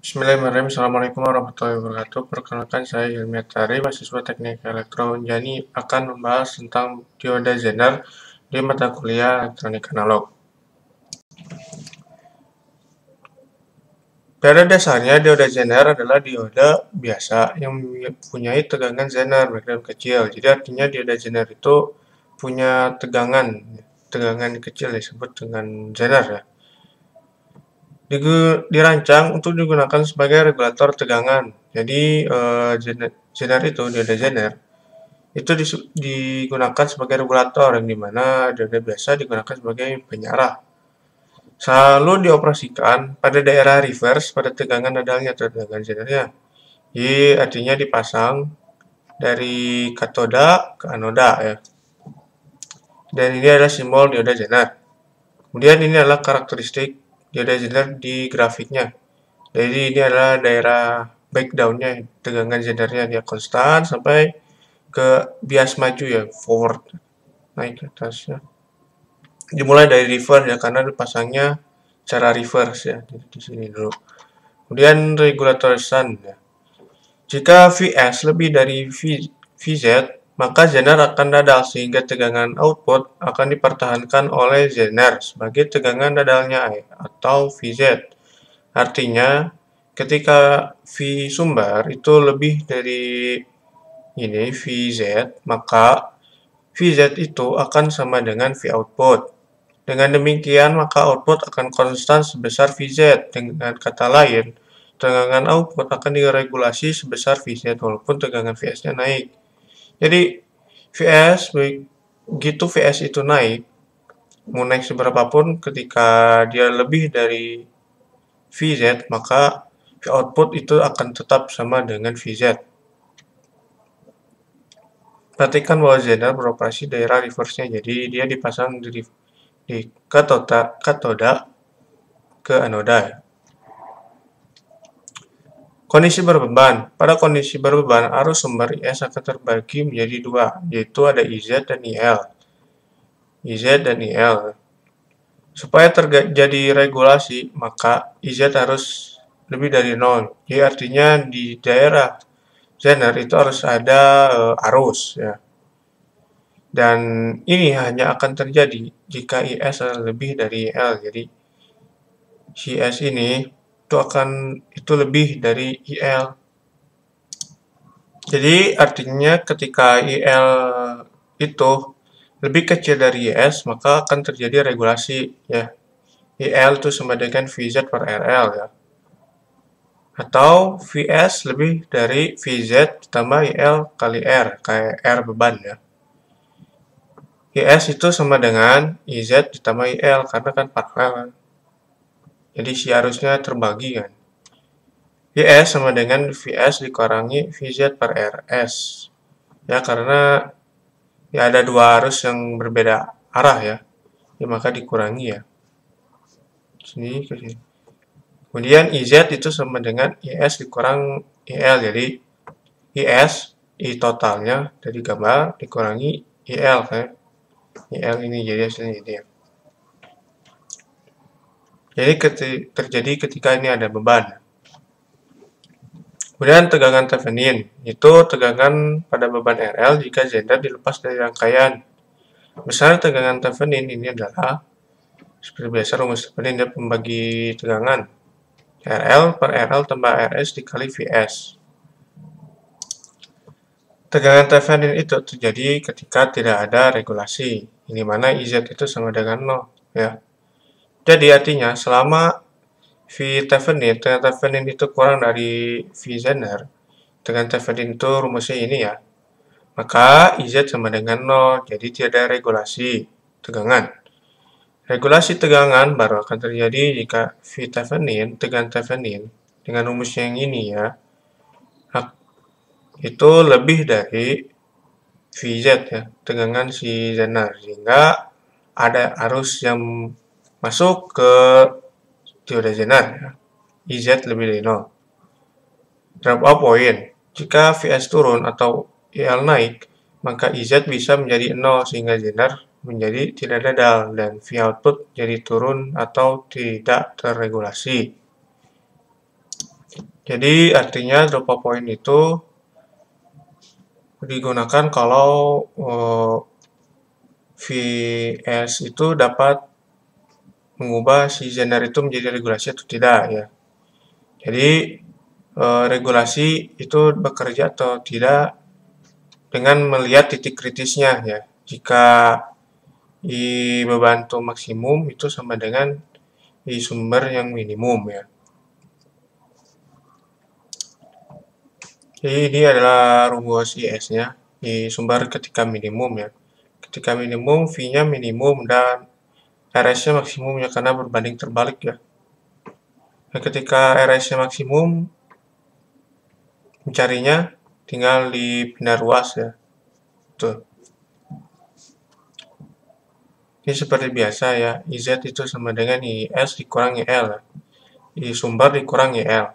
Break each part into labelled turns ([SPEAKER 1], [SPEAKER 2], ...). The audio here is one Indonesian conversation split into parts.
[SPEAKER 1] Bismillahirrahmanirrahim. Assalamualaikum warahmatullahi wabarakatuh. Perkenalkan, saya Hilmi Atari, mahasiswa Teknik Elektro. Jadi akan membahas tentang dioda Zener di mata kuliah Elektronik Analog. Pada dasarnya, dioda Zener adalah dioda biasa yang mempunyai tegangan Zener berkekuatan kecil. Jadi artinya dioda Zener itu punya tegangan kecil disebut dengan Zener ya. Dirancang untuk digunakan sebagai regulator tegangan. Jadi Zener itu, dioda Zener itu digunakan sebagai regulator, yang dimana dioda biasa digunakan sebagai penyarah. Selalu dioperasikan pada daerah reverse pada tegangan nodalnya atau tegangan Zenernya. Jadi artinya dipasang dari katoda ke anoda ya. Dan ini adalah simbol dioda Zener. Kemudian ini adalah karakteristik dioda Zener di grafiknya. Jadi ini adalah daerah breakdown-nya, tegangan Zenernya dia konstan sampai ke bias maju ya, forward, naik ke atasnya. Dimulai dari reverse ya, karena dipasangnya cara reverse ya, jadi di sini dulu. Kemudian regulator sun ya. Jika Vs lebih dari Vz, maka Zener akan dadal sehingga tegangan output akan dipertahankan oleh Zener sebagai tegangan dadalnya atau Vz. Artinya, ketika V sumber itu lebih dari ini Vz, maka Vz itu akan sama dengan V output. Dengan demikian, maka output akan konstan sebesar Vz. Dengan kata lain, tegangan output akan diregulasi sebesar Vz walaupun tegangan Vs-nya naik. Jadi, begitu Vs itu naik, mau naik seberapapun, ketika dia lebih dari Vz, maka V output itu akan tetap sama dengan Vz. Perhatikan bahwa Zener beroperasi daerah reverse-nya, jadi dia dipasang di katoda ke anoda. Kondisi berbeban. Pada kondisi berbeban, arus sumber IS akan terbagi menjadi dua, yaitu ada IZ dan IL. IZ dan IL. Supaya terjadi regulasi, maka IZ harus lebih dari 0. Jadi artinya di daerah Zener itu harus ada arus ya. Dan ini hanya akan terjadi jika IS lebih dari IL. Jadi IS ini itu lebih dari IL. Jadi artinya ketika IL itu lebih kecil dari IS, maka akan terjadi regulasi ya. IL itu sama dengan VZ per RL ya. Atau Vs lebih dari Vz ditambah IL kali R, kayak R beban ya. IS itu sama dengan IZ ditambah IL, karena kan paralel kan. Jadi si arusnya terbagi kan. IS sama dengan Vs dikurangi Vz per Rs. Ya, karena ya ada dua arus yang berbeda arah ya. Ya maka dikurangi ya. Sini ke sini. Kemudian IZ itu sama dengan IS dikurang IL. Jadi IS, I totalnya dari gambar dikurangi IL kan. IL ini jadi hasilnya ini ya. Jadi terjadi ketika ini ada beban. Kemudian tegangan Thevenin, itu tegangan pada beban RL jika Zener dilepas dari rangkaian. Besar tegangan Thevenin ini adalah, seperti biasa rumus Thevenin dia pembagi tegangan. RL per RL tambah RS dikali Vs. Tegangan Thevenin itu terjadi ketika tidak ada regulasi, ini mana IZ itu sama dengan 0 ya. Jadi artinya selama tegangan Thevenin itu kurang dari V Zener, tegangan Thevenin itu rumusnya ini ya, maka IZ sama dengan 0, jadi tidak ada regulasi tegangan. Regulasi tegangan baru akan terjadi jika tegangan Thevenin dengan rumusnya yang ini ya, itu lebih dari Vz ya, tegangan si Zener, sehingga ada arus yang masuk ke dioda Zener ya. IZ lebih dari 0. Drop off point, jika Vs turun atau IL naik, maka IZ bisa menjadi 0 sehingga Zener menjadi tidak dadal dan V output jadi turun atau tidak terregulasi. Jadi artinya drop point itu digunakan kalau Vs itu dapat mengubah si zener itu menjadi regulasi atau tidak ya. Jadi regulasi itu bekerja atau tidak dengan melihat titik kritisnya ya. Jika I beban itu maksimum itu sama dengan I sumber yang minimum ya. Jadi ini adalah rumus IS-nya, I sumber ketika minimum ya. Ketika minimum, V-nya minimum dan RS-nya maksimum ya karena berbanding terbalik ya. Nah, ketika RS-nya maksimum, mencarinya tinggal dipindah ruas ya. Tuh. Ini seperti biasa ya, IZ itu sama dengan IS dikurangi L ya. I sumber dikurangi L.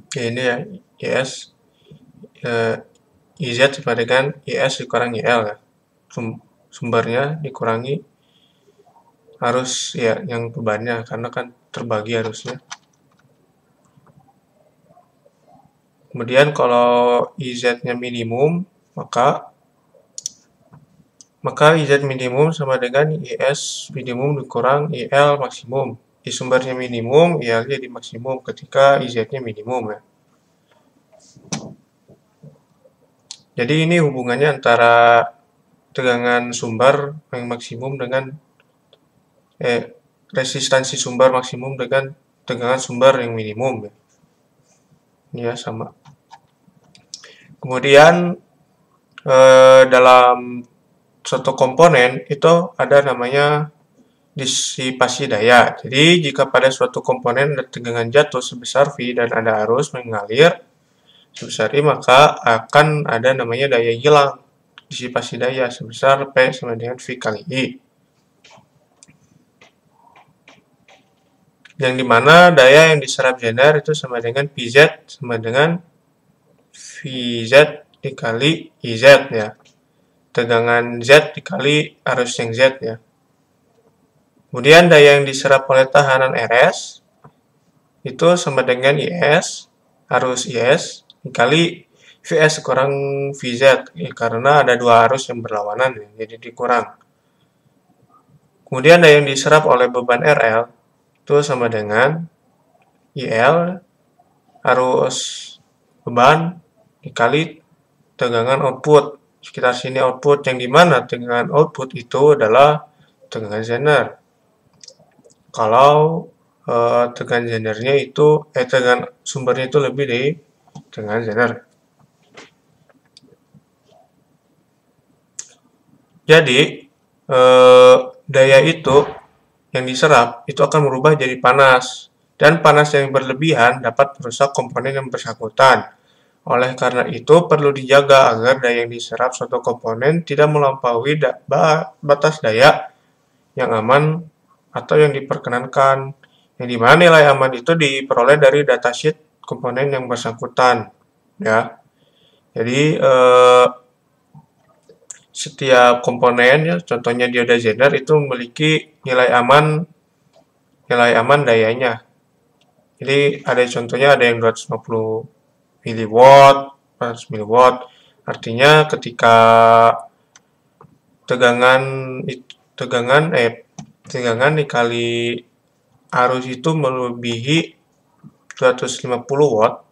[SPEAKER 1] Oke, ini ya, IS IZ sama dengan IS dikurangi L ya. Sumbernya dikurangi arus ya yang bebannya karena kan terbagi arusnya. Kemudian kalau IZ-nya minimum, maka IZ minimum sama dengan IS minimum dikurang IL maksimum. I sumbernya minimum, IL jadi maksimum ketika IZ-nya minimum ya. Jadi ini hubungannya antara tegangan sumber yang maksimum dengan resistansi sumber maksimum dengan tegangan sumber yang minimum ya. Ini ya sama. Kemudian dalam suatu komponen itu ada namanya disipasi daya. Jadi jika pada suatu komponen ada tegangan jatuh sebesar V dan ada arus mengalir sebesar I, maka akan ada namanya daya hilang disipasi daya sebesar P sama dengan V kali I. Yang dimana daya yang diserap zener itu sama dengan Pz sama dengan Vz dikali Iz ya. Tegangan Z dikali arus yang Z ya. Kemudian daya yang diserap oleh tahanan Rs itu sama dengan IS, arus IS, dikali Vs kurang Vz, ya, karena ada dua arus yang berlawanan, ya, jadi dikurang. Kemudian daya yang diserap oleh beban RL itu sama dengan IL, arus beban, dikali tegangan output. Sekitar sini output, yang dimana tegangan output itu adalah tegangan zener. Kalau tegangan zenernya itu tegangan sumbernya itu lebih dari tegangan zener. Jadi daya itu yang diserap itu akan berubah jadi panas, dan panas yang berlebihan dapat merusak komponen yang bersangkutan. Oleh karena itu perlu dijaga agar daya yang diserap suatu komponen tidak melampaui batas daya yang aman atau yang diperkenankan, yang dimana nilai aman itu diperoleh dari datasheet komponen yang bersangkutan ya. Jadi setiap komponen ya, contohnya dioda zener itu memiliki nilai aman dayanya. Jadi ada contohnya ada yang 250 mW, 400 mW. Artinya ketika tegangan dikali arus itu melebihi 250 watt,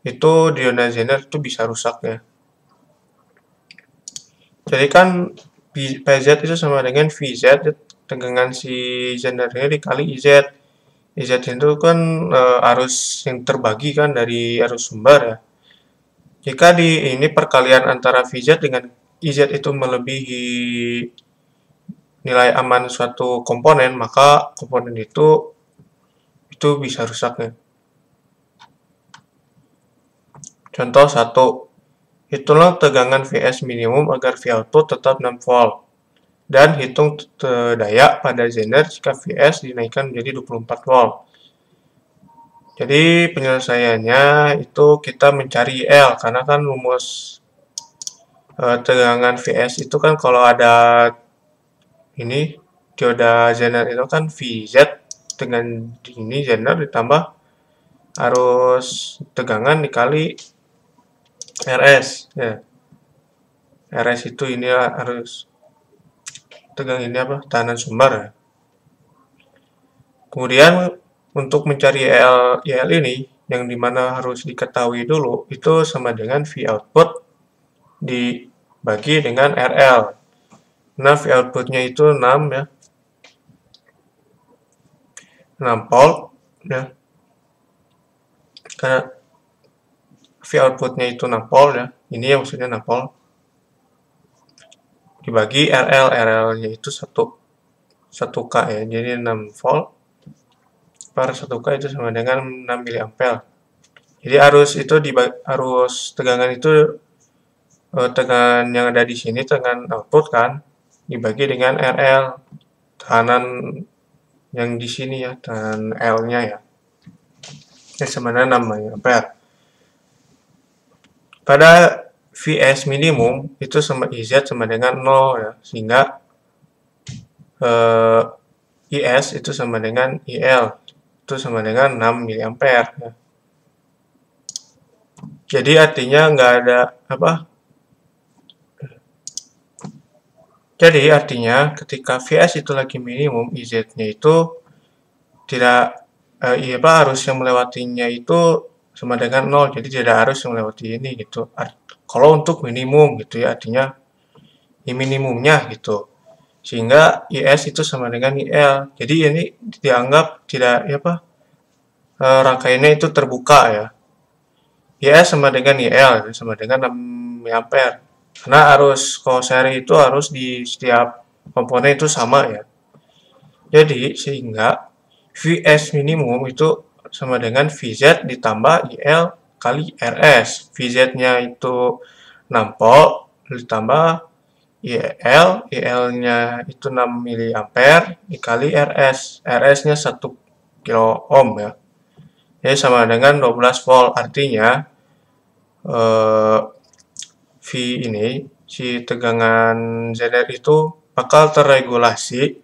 [SPEAKER 1] itu dioda zener itu bisa rusak ya. Jadi kan PZ itu sama dengan VZ, tegangan si zenernya dikali IZ. IZ itu kan arus yang terbagi kan dari arus sumber ya. Jika ini perkalian antara VZ dengan IZ itu melebihi nilai aman suatu komponen, maka komponen itu bisa rusaknya. Contoh 1. Hitunglah tegangan Vs minimum agar V output tetap 6 volt. Dan hitung daya pada zener jika Vs dinaikkan menjadi 24 volt. Jadi penyelesaiannya itu kita mencari L, karena kan rumus tegangan Vs itu kan kalau ada ini dioda zener itu kan Vz dengan ini zener ditambah arus tegangan dikali RS ya. RS itu ini arus tegang ini apa? Tekanan sumber ya. Kemudian untuk mencari IL ini yang dimana harus diketahui dulu itu sama dengan V output dibagi dengan RL. Nah, V outputnya itu 6 ya. 6 volt ya. Karena V outputnya itu 6 volt ya. Ini yang maksudnya 6 volt. Dibagi RL. RL-nya itu 1K ya. Jadi 6 volt per 1K itu sama dengan 6 mA. Jadi arus tegangan itu tegangan yang ada di sini tegangan output kan dibagi dengan RL tekanan yang di sini ya, tekanan L-nya ya. Ini sama dengan 6 mA. Pada Vs minimum itu sama IZ sama dengan 0 ya, sehingga IS itu sama dengan IL itu sama dengan 6 mA ya. Jadi artinya nggak ada apa? Jadi artinya ketika Vs itu lagi minimum, IZ-nya itu tidak arus yang melewatinya itu sama dengan 0, jadi tidak ada arus yang melewati ini gitu. Kalau untuk minimum gitu ya, artinya ini minimumnya gitu. Sehingga IS itu sama dengan IL. Jadi ini dianggap tidak rangkaiannya itu terbuka ya. IS sama dengan IL sama dengan 6 mA. Karena arus seri itu harus di setiap komponen itu sama ya. Jadi sehingga Vs minimum itu sama dengan Vz ditambah IL kali RS. Vz-nya itu 6 volt ditambah IL-nya itu 6 mA dikali RS. RS-nya 1 kilo ohm ya. Jadi sama dengan 12 volt. Artinya V ini, si tegangan Zener itu bakal terregulasi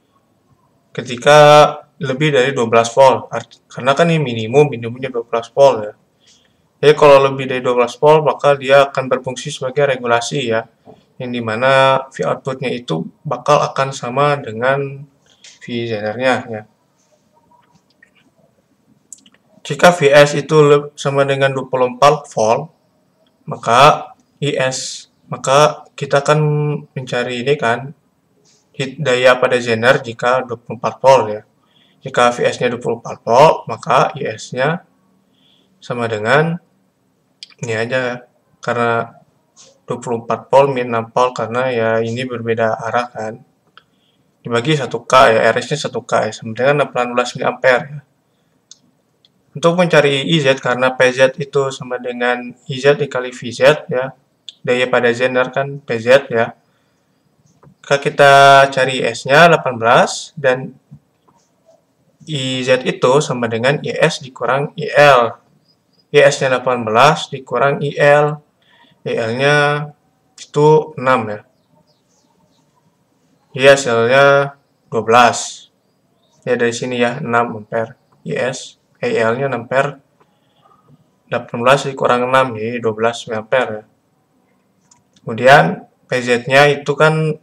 [SPEAKER 1] ketika lebih dari 12 volt. Karena kan ini minimumnya 12 volt ya. Jadi kalau lebih dari 12 volt, maka dia akan berfungsi sebagai regulasi ya. Yang dimana V outputnya itu bakal akan sama dengan V Zener-nya ya. Jika Vs itu sama dengan 24 volt, maka kita akan mencari ini kan daya pada Zener jika 24 volt ya. Jika Vs-nya 24 volt, maka IS-nya sama dengan ini aja, karena 24 volt min 6 volt karena ya ini berbeda arah kan. Dibagi 1K ya, RS-nya 1K ya, sama dengan 18 mA ya. Untuk mencari IZ karena PZ itu sama dengan IZ dikali VZ ya. Daya pada Zener kan PZ ya. Maka kita cari IS-nya 18 dan IZ itu sama dengan IS dikurang IL. IS-nya 18 dikurang IL. IL-nya itu 6 ya. Jadi hasilnya 12. Ya dari sini ya 6 ampere. IL-nya 6 ampere. 18 dikurang 6 jadi 12 ampere ya. Kemudian PZ-nya itu kan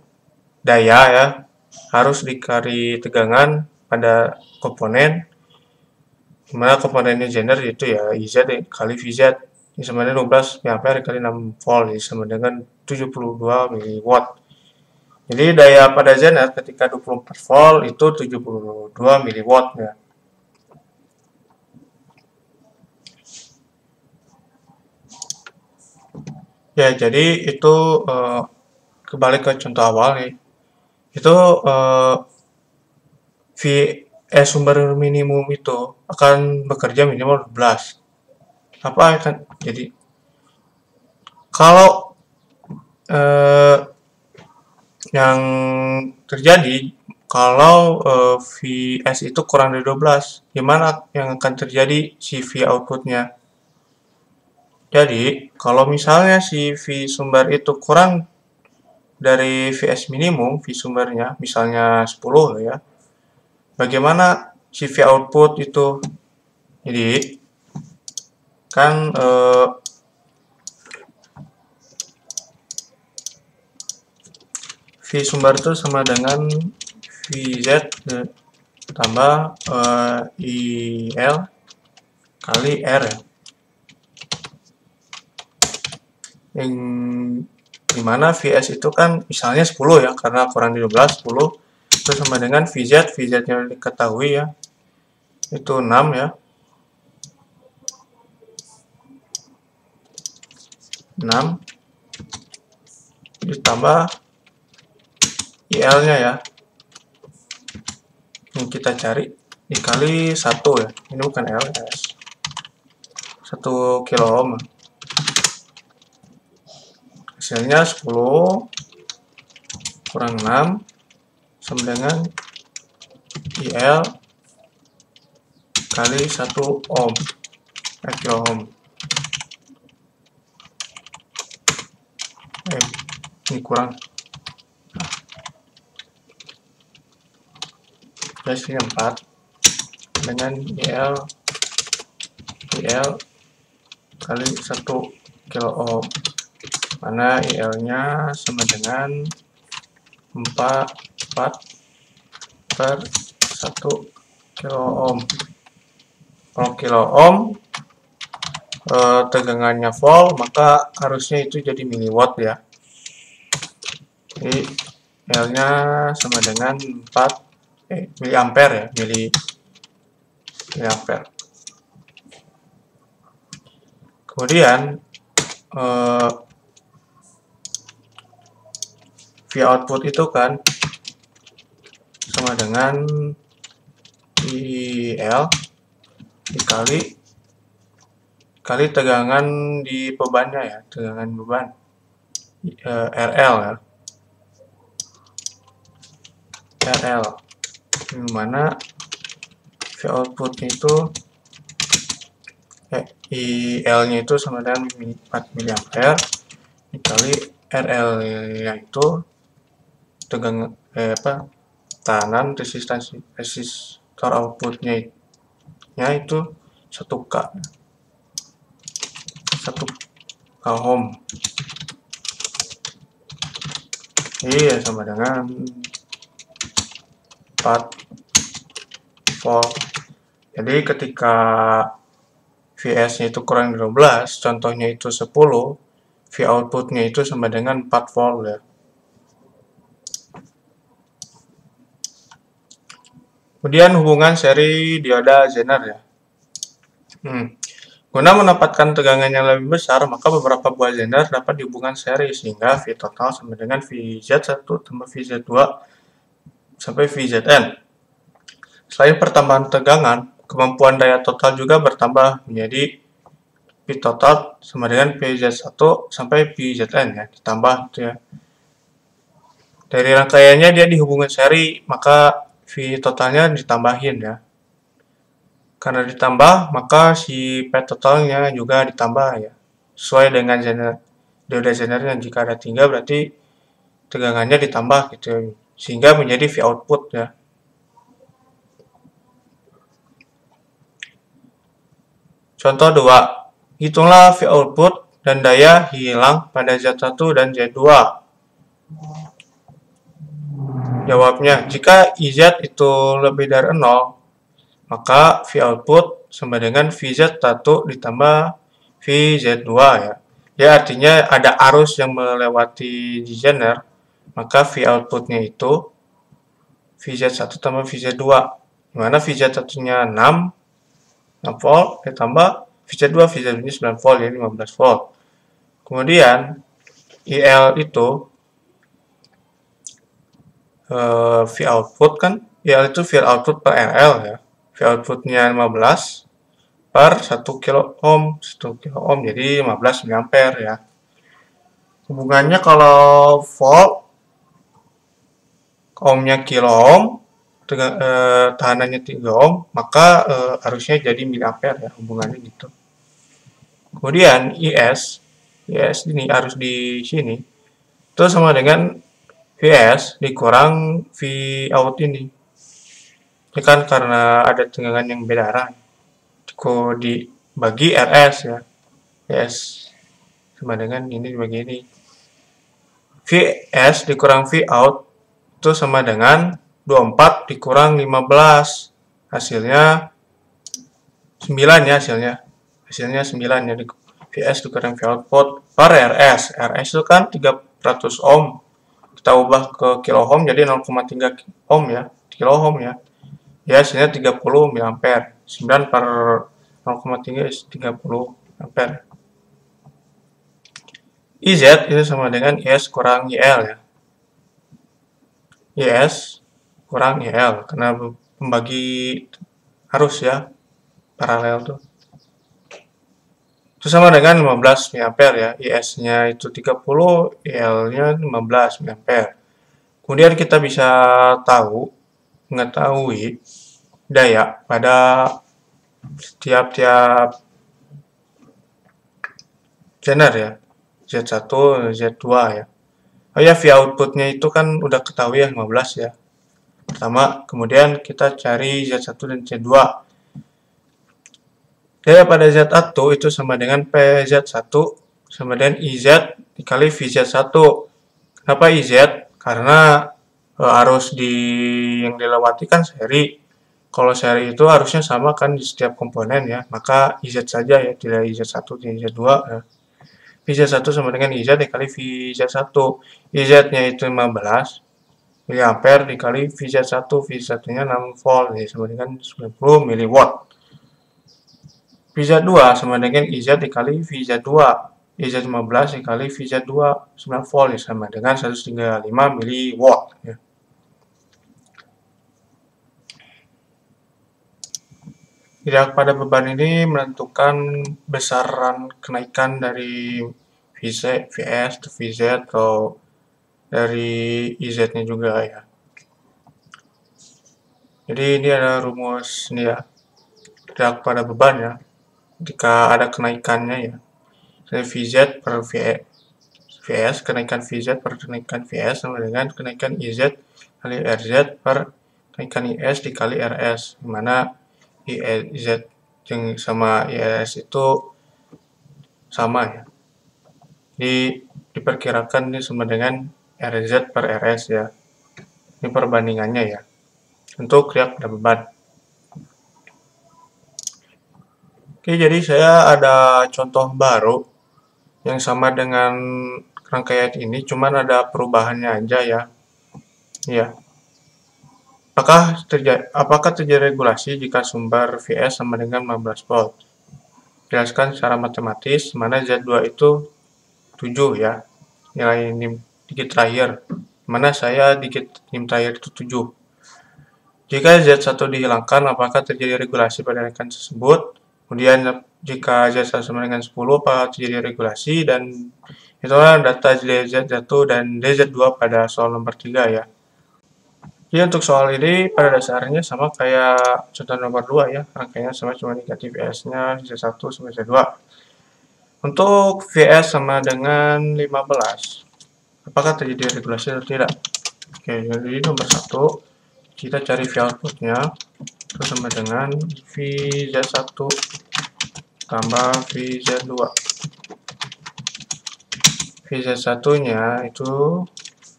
[SPEAKER 1] daya ya, harus dikali tegangan pada komponen, dimana komponennya Zener itu ya IZ kali VZ, ini sama dengan 12 mA kali 6 volt, ini sama dengan 72 mW. Jadi daya pada Zener ketika 24 volt itu 72 mW ya. Ya, jadi itu kembali ke contoh awal nih. Itu Vs sumber minimum itu akan bekerja minimal 12. Apa akan jadi kalau yang terjadi kalau Vs itu kurang dari 12, gimana yang akan terjadi si V outputnya? Jadi, kalau misalnya si V sumber itu kurang dari Vs minimum, V sumbernya, misalnya 10 ya, bagaimana si V output itu? Jadi, kan V sumber itu sama dengan Vz tambah IL kali R ya. Yang dimana Vs itu kan misalnya 10 ya, karena kurang dari 12, 10 itu sama dengan Vz, Vz yang diketahui ya, itu 6 ya. 6 ditambah IL-nya ya, yang kita cari dikali 1 ya, ini bukan LS, 1 kilo ohm. Hasilnya 10 kurang 6 sama dengan IL kali 1 ohm, kilo ohm. Ini kurang. Jadi 4 dengan IL kali 1 kilo ohm, mana IL-nya sama dengan 4 per 1 kilo ohm. Kalau kilo ohm tegangannya volt, maka harusnya itu jadi miliwatt ya. Jadi IL-nya sama dengan 4 miliampere ya, miliampere. Kemudian V output itu kan sama dengan IL dikali tegangan di bebannya ya, tegangan beban RL ya. RL dimana V outputnya itu IL-nya itu sama dengan 4 miliampere dikali RL-nya itu tegangan tekanan resistor outputnya itu 1K ohm. Iya, sama dengan 4 volt. Jadi ketika Vs-nya itu kurang dari 12, contohnya itu 10, V output-nya itu sama dengan 4 volt ya. Kemudian hubungan seri dioda Zener ya. Guna mendapatkan tegangan yang lebih besar, maka beberapa buah Zener dapat dihubungkan seri, sehingga V total sama dengan Vz1 tambah Vz2 sampai Vzn. Selain pertambahan tegangan, kemampuan daya total juga bertambah menjadi V total sama dengan Vz1 sampai Vzn ya, ditambah itu ya. Dari rangkaiannya dia dihubungkan seri, maka V totalnya ditambahin ya. Karena ditambah, maka si P totalnya juga ditambah ya. Sesuai dengan dioda Zenernya, jika ada 3 berarti tegangannya ditambah gitu ya. Sehingga menjadi V output ya. Contoh 2. Hitunglah V output dan daya hilang pada Z1 dan Z2. Jawabnya, jika IZ itu lebih dari 0, maka V output sama dengan Vz1 ditambah Vz2 ya. Ya, artinya ada arus yang melewati di Zener, maka V outputnya itu Vz1 tambah Vz2. Dimana Vz1-nya 6 volt, ditambah Vz2, Vz2-nya 9 volt, jadi 15 volt. Kemudian, IL itu V output kan, IL itu V output per RL ya. V outputnya 15 per 1 kilo ohm, 1 kilo ohm jadi 15 miliampere ya. Hubungannya kalau volt, ohmnya kilo ohm, tahanannya 3 ohm, maka arusnya jadi miliampere ya, hubungannya gitu. Kemudian IS ini arus di sini, itu sama dengan Vs dikurang V out ini. Ini kan karena ada tegangan yang beda arah. bagi RS ya. VS sama dengan ini bagi ini. VS dikurang Vout itu sama dengan 24 dikurang 15. Hasilnya 9 ya hasilnya. Hasilnya 9 ya. VS dikurang Vout per RS. RS itu kan 300 ohm. Kita ubah ke kilo ohm jadi 0,3 ohm ya. Kilo ohm ya. Ya hasilnya 30 mA. 9 per 0,3 is 30 ampere. IZ itu sama dengan IS kurang IL ya. IS kurang IL karena pembagi arus ya, paralel tuh. Itu sama dengan 15 mA ya. IS-nya itu 30, IL-nya 15 mA. Kemudian kita bisa mengetahui daya pada setiap zener ya. Z1, Z2 ya. Oh ya, via outputnya itu kan udah ketahui ya 15 ya. Pertama, kemudian kita cari Z1 dan Z2. Daya pada Z1 itu sama dengan PZ1 sama dengan IZ dikali VZ1. Kenapa IZ? Karena arus yang dilewati kan seri. Kalau seri itu harusnya sama kan di setiap komponen ya. Maka IZ saja ya, tidak IZ1 dan IZ2 ya. VZ1 sama dengan IZ dikali VZ1. IZ-nya itu 15 mA dikali VZ1. VZ1-nya 6 volt ya, sama dengan 90 mW. VZ2 sama dengan IZ dikali VZ2. IZ 15 dikali VZ2 9 volt ya, sama dengan 135 mW ya. Tidak pada beban ini menentukan besaran kenaikan dari VS atau VZ atau dari IZ-nya juga ya. Jadi ini ada rumus ini ya, tidak pada beban ya, jika ada kenaikannya ya. Jadi VZ per VS, kenaikan VZ per kenaikan VS sama dengan kenaikan IZ kali RZ per kenaikan IS dikali RS, dimana IZ sama IS itu sama ya. Jadi diperkirakan ini sama dengan RZ per RS ya. Ini perbandingannya ya. Untuk riak pada beban. Oke, jadi saya ada contoh baru yang sama dengan rangkaian ini, cuman ada perubahannya aja ya. Iya. Apakah terjadi regulasi jika sumber VS sama dengan 15 volt? Jelaskan secara matematis, mana Z2 itu 7 ya, nilai digit terakhir, mana saya digit NIM terakhir itu 7. Jika Z1 dihilangkan, apakah terjadi regulasi pada rekan tersebut? Kemudian jika Z1 sama dengan 10, apakah terjadi regulasi? Dan itulah data DZ1 dan DZ2 pada soal nomor 3 ya. Jadi untuk soal ini pada dasarnya sama kayak contoh nomor 2 ya, rangkaiannya sama cuma negatif VS-nya Z1 sama Z2. Untuk VS sama dengan 15, apakah terjadi regulasi atau tidak? Oke, jadi nomor 1, kita cari V outputnya, itu sama dengan VZ1 tambah VZ2. VZ1-nya itu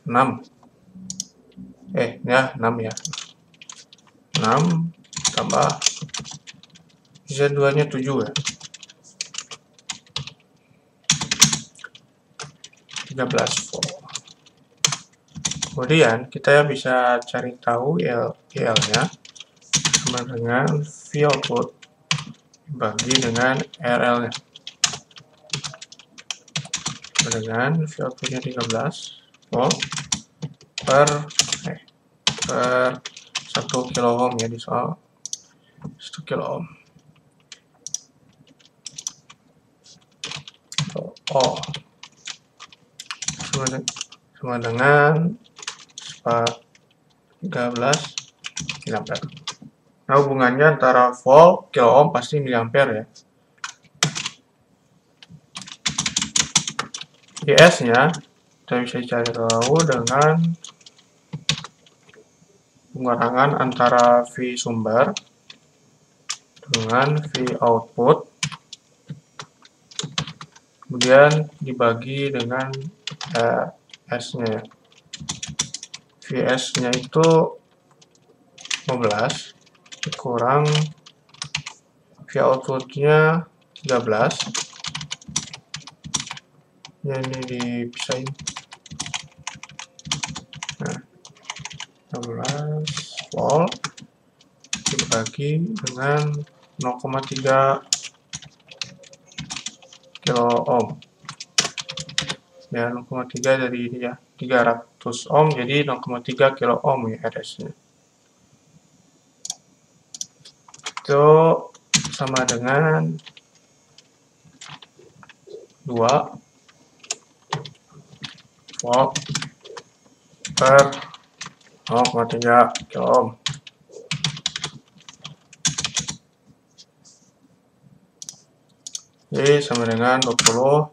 [SPEAKER 1] 6. Ya, 6 ya. 6 tambah Z2-nya 7 ya. 13 volt. Kemudian kita bisa cari tahu IL-nya sama dengan V output dibagi dengan RL-nya. Sama dengan V outputnya 13 volt per 1 kilo ohm ya di soal 1 kilo ohm. Sama dengan 13 mA. Nah, hubungannya antara volt, kilo ohm pasti miliampere ya. IS-nya kita bisa cari tahu dengan pengurangan antara V sumber dengan V output kemudian dibagi dengan S-nya ya. VS-nya itu 15 kurang V output-nya 13. Ya, ini dipisahin. Nah, 16 volt dibagi dengan 0,3 kilo ohm. Ya, 0,3 dari ini ya, 300 ohm, jadi 0,3 kilo ohm ya RS-nya. Itu sama dengan 2 volt per 0,3 kilo ohm. Jadi sama dengan 20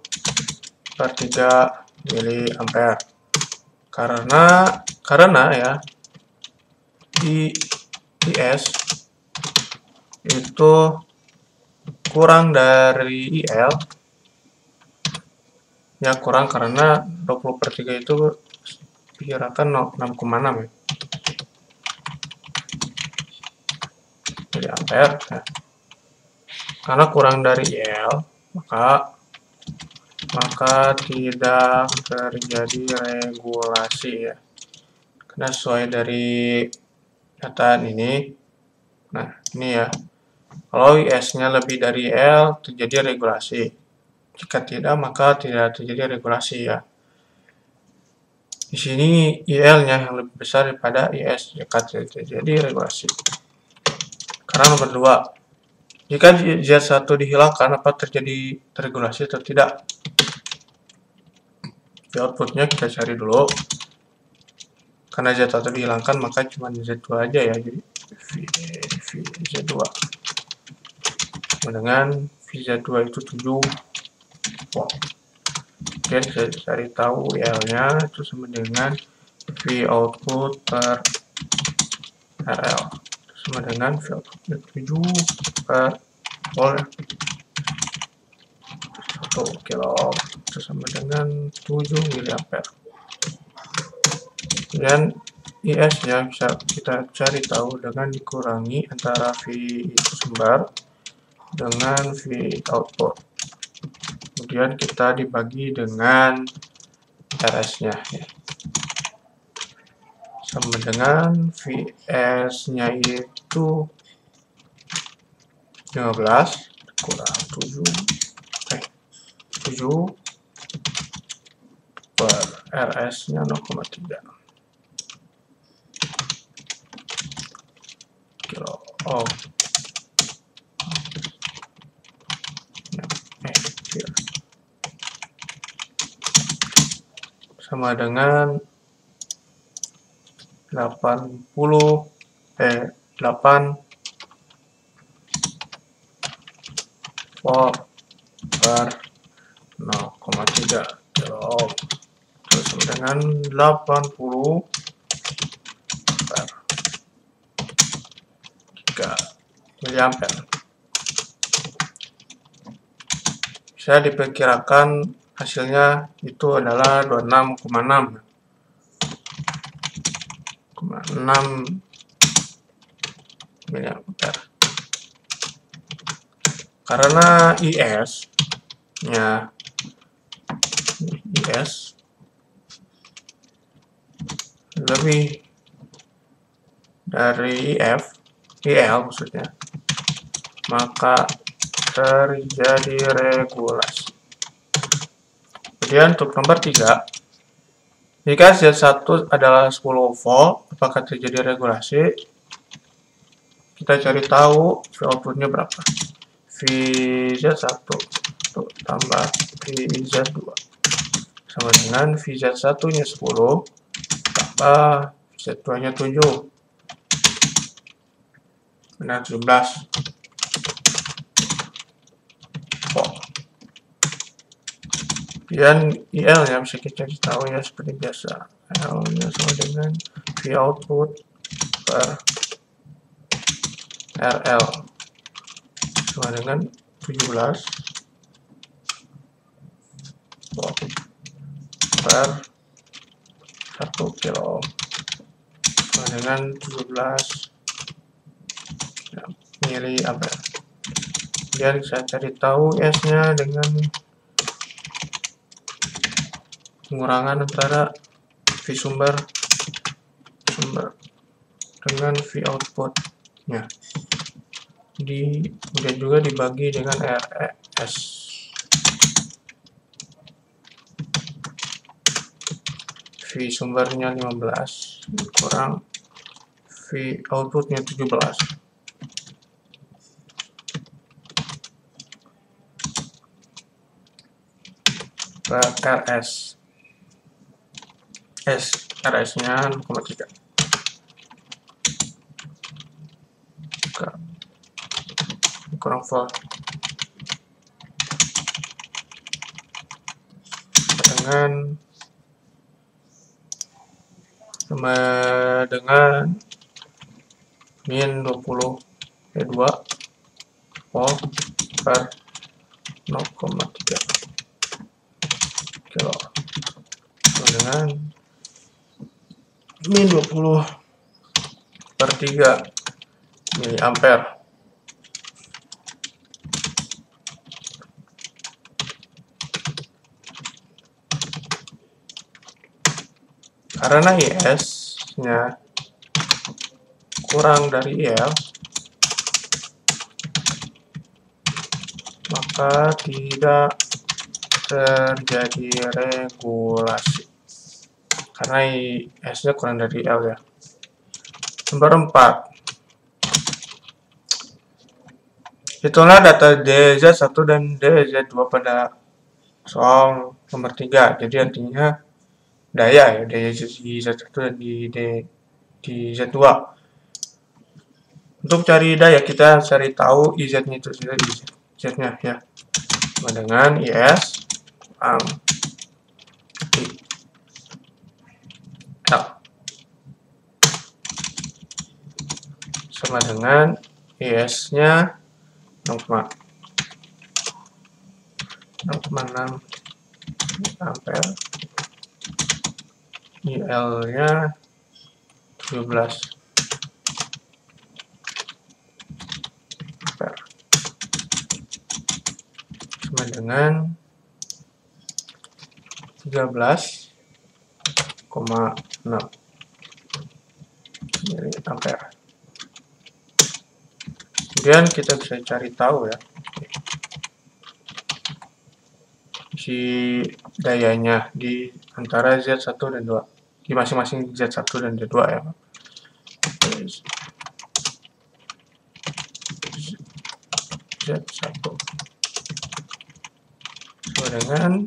[SPEAKER 1] per 3 mili ampere. Karena ya IS itu kurang dari IL ya, kurang karena 20 per 3 itu perkirakan 6,6 ya, jadi ampere ya. Karena kurang dari IL maka tidak terjadi regulasi ya, karena sesuai dari dataan ini. Nah, ini ya, kalau IS-nya lebih dari L terjadi regulasi, jika tidak maka tidak terjadi regulasi ya. Di sini IL-nya yang lebih besar daripada IS, jika terjadi regulasi. Karena nomor 2, jika Z1 dihilangkan, apa terjadi regulasi atau tidak? V outputnya kita cari dulu. Karena Z1 dihilangkan, maka cuma Z2 aja ya, jadi VZ2 dengan VZ2 itu 7 volt. Kemudian saya cari tahu IL-nya itu sama dengan V output per RL, itu sama dengan V outputnya 7 per volt 1 kilo ohm, itu sama dengan 7 mili ampere. Kemudian IS-nya bisa kita cari tahu dengan dikurangi antara V sumber dengan V output. Kemudian kita dibagi dengan RS-nya ya. Sama dengan VS-nya itu 15 kurang 7 per RS-nya 0,3 kilo ohm. Sama dengan 8 volt per 0,3 kilo ohm, terus sama dengan 80 per 3 mili ampere. Bisa diperkirakan hasilnya itu adalah 26,6 mili ampere. Karena IS-nya lebih dari IL maksudnya, maka terjadi regulasi. Kemudian untuk nomor 3, jika Z1 adalah 10 volt, apakah terjadi regulasi? Kita cari tahu V outputnya berapa. VZ1 tambah VZ2 sama dengan VZ1 nya 10 tambah VZ2 nya 7 benar 17 volt. Kemudian IL nya bisa kita cari tahu ya, seperti biasa, IL nya sama dengan V output per RL sama dengan 17 per 1 kilo ohm sama dengan 17 miliampere. Kemudian saya cari tahu S-nya dengan pengurangan antara V sumber dengan V output-nya. Kemudian juga dibagi dengan RS. V sumbernya 15 kurang V outputnya 17. RS. RS-nya 0,3. Kurang volt. Sama dengan min 20 2 volt per 0,3 kilo sama dengan min 20 per 3 miliampere. Karena IS-nya kurang dari IL, maka tidak terjadi regulasi. Karena IS-nya kurang dari IL ya. Nomor 4. Hitunglah data DZ1 dan DZ2 pada soal nomor 3. Jadi artinya daya ya, daya di Z1 dan di Z2. Untuk cari daya kita cari tahu IZ-nya itu Z-nya ya. Sama dengan IS L sama dengan IS-nya 0,6 ampere, IL-nya 17 ampere, sama dengan 13,6 miliampere. Kemudian kita bisa cari tahu ya si dayanya di antara Z1 dan 2, di masing-masing Z1 dan Z2 ya. Z1 sama dengan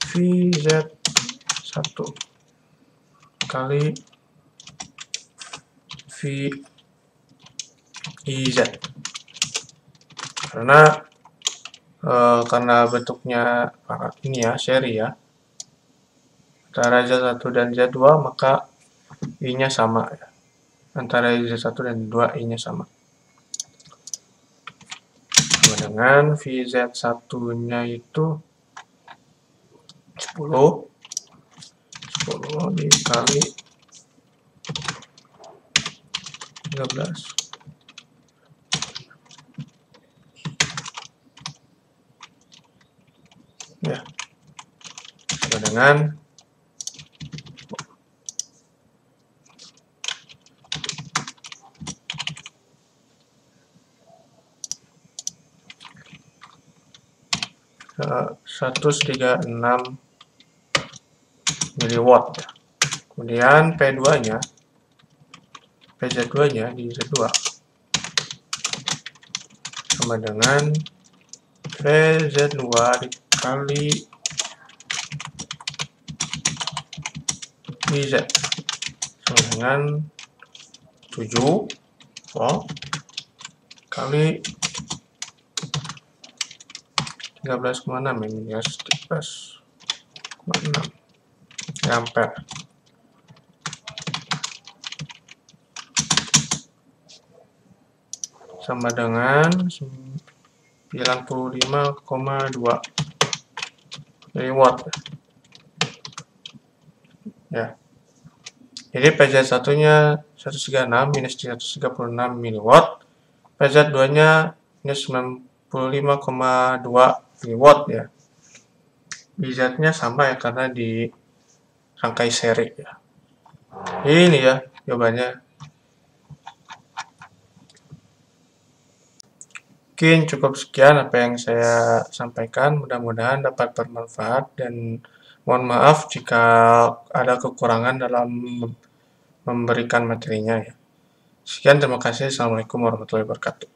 [SPEAKER 1] VZ1 kali VIZ, karena bentuknya ini ya, seri ya, antara Z1 dan Z2, maka I-nya sama ya. Antara Z1 dan 2 I-nya sama. Sama dengan VZ1-nya itu 10 dikali 13. Ya, sama dengan 136 miliwatt ya. Kemudian P2-nya, PZ2-nya di Z2 sama dengan PZ2 dikali IZ sama dengan 7 volt kali 13,6 ya, 13,6 ampere. Sama dengan 95,2 miliwatt. ya. Jadi PZ satunya 136 minus 336 miliwatt, PZ 2-nya minus 95,2 miliwatt ya. BZ-nya sama ya karena di rangkai seri ya. Ini ya jawabannya. Mungkin cukup sekian apa yang saya sampaikan. Mudah-mudahan dapat bermanfaat dan mohon maaf jika ada kekurangan dalam memberikan materinya ya. Sekian, terima kasih. Assalamualaikum warahmatullahi wabarakatuh.